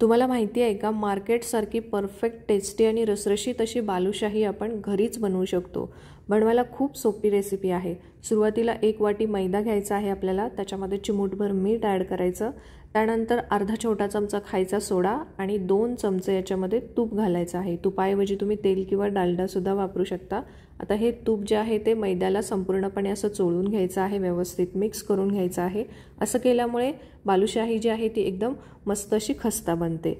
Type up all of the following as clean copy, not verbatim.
तुम्हाला माहिती आहे का, मार्केटसारखी परफेक्ट टेस्टी आणि रसरशीत अशी बालुशाही आपण घरीच बनवू शकतो। बनवायला खूप सोपी रेसिपी आहे। सुरुवातीला 1 वाटी मैदा घ्यायचा आहे आपल्याला, त्याच्यामध्ये चिमूटभर मीठ ॲड करायचं, त्यानंतर अर्धा छोटा चमचा खायचा सोडा आणि 2 चमचे याच्यामध्ये तूप घालायचं आहे। तुपाऐवजी तुम्ही तेल किंवा डालडा सुद्धा वापरू शकता। आता हे तूप जे आहे ते मैद्याला संपूर्णपणे असं चोळून घ्यायचं आहे, व्यवस्थित मिक्स करून घ्यायचं आहे। असं केल्यामुळे बालुशाही जी आहे ती एकदम मस्त अशी खस्ता बनते।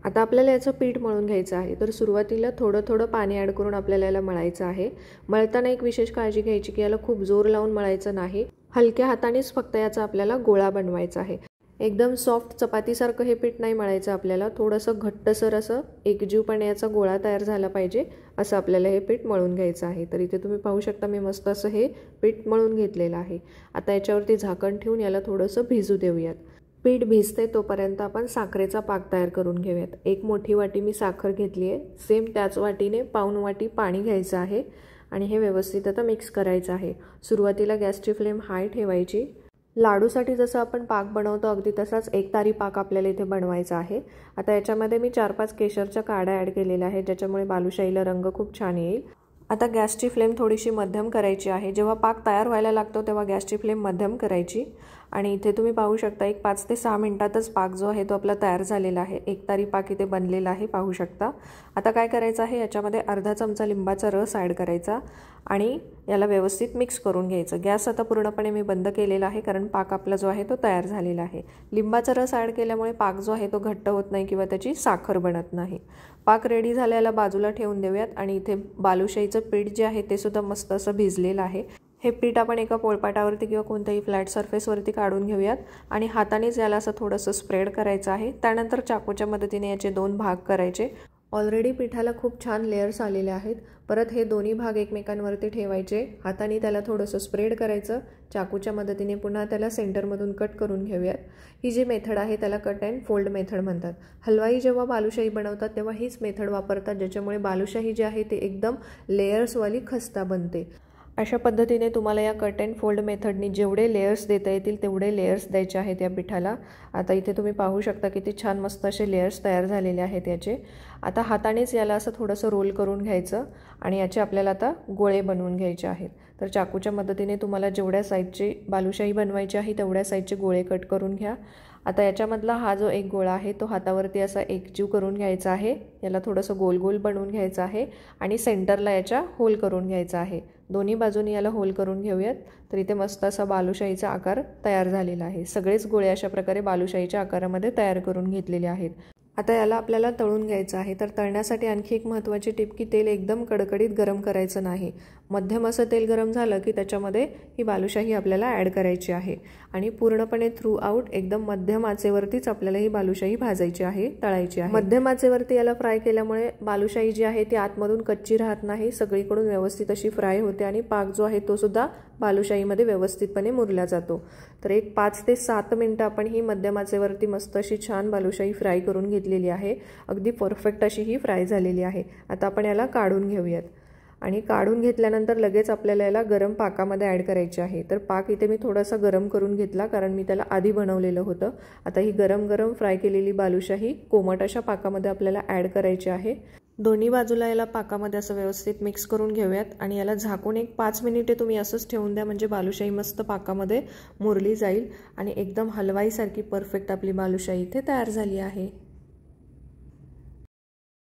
आता आपल्याला याचं पीठ मळून घ्यायचं आहे। तर सुरुवातीला थोडं थोडं पाणी ॲड करून आपल्याला याला मळायचं आहे। मळताना एक विशेष काळजी घ्यायची की याला खूप जोर लावून मळायचं नाही, हलक्या हातानेच फक्त याचा आपल्याला गोळा बनवायचा आहे। एकदम सॉफ्ट चपातीसारखं हे पीठ नाही मळायचं आपल्याला, थोडंसं घट्टसर असं एकजीवपणे याचा गोळा तयार झाला पाहिजे असं आपल्याला हे पीठ मळून घ्यायचं आहे। तर इथे तुम्ही पाहू शकता मी मस्त असं हे पीठ मळून घेतलेलं आहे। आता याच्यावरती झाकण ठेवून याला थोडंसं भिजू देऊयात। पीठ भिजते तोपर्यंत आपण साखरेचा पाक तयार करून घेऊयात। 1 मोठी वाटी मी साखर घेतली आहे, सेम त्याच वाटीने पाऊण वाटी पाणी घ्यायचं आहे आणि हे व्यवस्थित आता मिक्स करायचं आहे। सुरुवातीला गॅसची फ्लेम हाय ठेवायची। लाडूसाठी जसं आपण पाक बनवतो अगदी तसाच एक तारी पाक आपल्याला इथे बनवायचा आहे। आता याच्यामध्ये मी 4-5 केशरच्या काड्या ॲड केलेल्या आहेत, ज्याच्यामुळे बालुशाहीला रंग खूप छान येईल। आता गॅसची फ्लेम थोडीशी मध्यम करायची आहे। जेव्हा पाक तयार व्हायला लागतो तेव्हा गॅसची फ्लेम मध्यम करायची आणि इथे तुम्ही पाहू शकता एक 5 ते 6 मिनिटातच पाक जो आहे तो आपला तयार झालेला आहे। एक तारी पाक इथे बनलेला आहे, पाहू शकता। आता काय करायचं आहे, याच्यामध्ये अर्धा चमचा लिंबाचा रस ॲड करायचा आणि याला व्यवस्थित मिक्स करून घ्यायचं। गॅस आता पूर्णपणे मी बंद केलेला आहे, कारण पाक आपला जो आहे तो तयार झालेला आहे। लिंबाचा रस ॲड केल्यामुळे पाक जो आहे तो घट्ट होत नाही किंवा त्याची साखर बनत नाही। पाक रेडी झाल्याला बाजूला ठेवून देऊयात आणि इथे बालुशाहीचं पीठ जे आहे ते सुद्धा मस्त असं भिजलेलं आहे। हे पीठ आपण एका पोळपाटावरती किंवा कोणत्याही फ्लॅट सरफेसवरती काढून घेऊयात आणि हातानेच याला असं थोडंसं स्प्रेड करायचं आहे। त्यानंतर चाकूच्या मदतीने याचे 2 भाग करायचे। ऑलरेडी पिठाला खूप छान लेयर्स आलेले आहेत। परत हे दोन्ही भाग एकमेकांवरती ठेवायचे, हाताने त्याला थोडंसं स्प्रेड करायचं, चाकूच्या मदतीने पुन्हा त्याला सेंटरमधून कट करून घेऊयात। ही जी मेथड आहे त्याला कट अँड फोल्ड मेथड म्हणतात। हलवाई जेव्हा बालुशाही बनवतात तेव्हा हीच मेथड वापरतात, ज्याच्यामुळे बालुशाही जी आहे ते एकदम लेयर्सवाली खस्ता बनते। अशा पद्धतीने तुम्हाला या कट अँड फोल्ड मेथडनी जेवढे लेयर्स देता येतील तेवढे लेयर्स द्यायचे आहेत या पिठाला। आता इथे तुम्ही पाहू शकता किती छान मस्त असे लेयर्स तयार झालेले आहेत याचे। आता हातानेच याला असं थोडंसं रोल करून घ्यायचं आणि याचे आपल्याला आता गोळे बनवून घ्यायचे आहेत। तर चाकूच्या मदतीने तुम्हाला जेवढ्या साईजची बालुशाही बनवायची आहे तेवढ्या साईजचे गोळे कट करून घ्या। आता याच्यामधला हा जो एक गोळा आहे तो हातावरती असा एकजीव करून घ्यायचा आहे, याला थोडंसं गोल गोल बनवून घ्यायचं आहे आणि सेंटरला याच्या होल करून घ्यायचा आहे। दोन्ही बाजूनी याला होल करून घेऊयात। तर इथे मस्त असा बालुशाहीचा आकार तयार झालेला आहे। सगळेच गोळे अशा प्रकारे बालुशाहीच्या आकारामध्ये तयार करून घेतलेले आहेत। आता याला आपल्याला तळून घ्यायचं आहे। तर तळण्यासाठी आणखी एक महत्त्वाची टिप की तेल एकदम कडकडीत गरम करायचं नाही, मध्यम असं तेल गरम झालं की त्याच्यामध्ये ही बालुशाही आपल्याला ॲड करायची आहे आणि पूर्णपणे थ्रू आउट एकदम मध्यम आचेवरतीच आपल्याला ही बालुशाही भाजायची आहे, तळायची आहे। मध्यम आचेवरती याला फ्राय केल्यामुळे बालुशाही जी आहे ती आतमधून कच्ची राहत नाही, सगळीकडून व्यवस्थित अशी फ्राय होते आणि पाक जो आहे तो सुद्धा बालुशाहीमध्ये व्यवस्थितपणे मुरला जातो। तर एक 5 ते 7 मिनिटं आपण ही मध्यम आचेवरती मस्त अशी छान बालुशाही फ्राय करून घेतलेली आहे। अगदी परफेक्ट अशी ही फ्राय झालेली आहे। आता आपण याला काढून घेऊयात आणि काढून घेतल्यानंतर लगेच आपल्याला याला गरम पाकामध्ये ॲड करायचे आहे। तर पाक इथे मी थोडासा गरम करून घेतला, कारण मी त्याला आधी बनवलेलं होतं। आता ही गरम गरम फ्राय केलेली बालुशाही कोमट अशा पाकामध्ये आपल्याला ॲड करायची आहे। दोन्ही बाजूला याला पाकामध्ये असं व्यवस्थित मिक्स करून घेऊयात आणि याला झाकून एक 5 मिनिटे तुम्ही असंच ठेवून द्या, म्हणजे बालुशाही मस्त पाकामध्ये मुरली जाईल आणि एकदम हलवाईसारखी परफेक्ट आपली बालुशाही इथे तयार झाली आहे।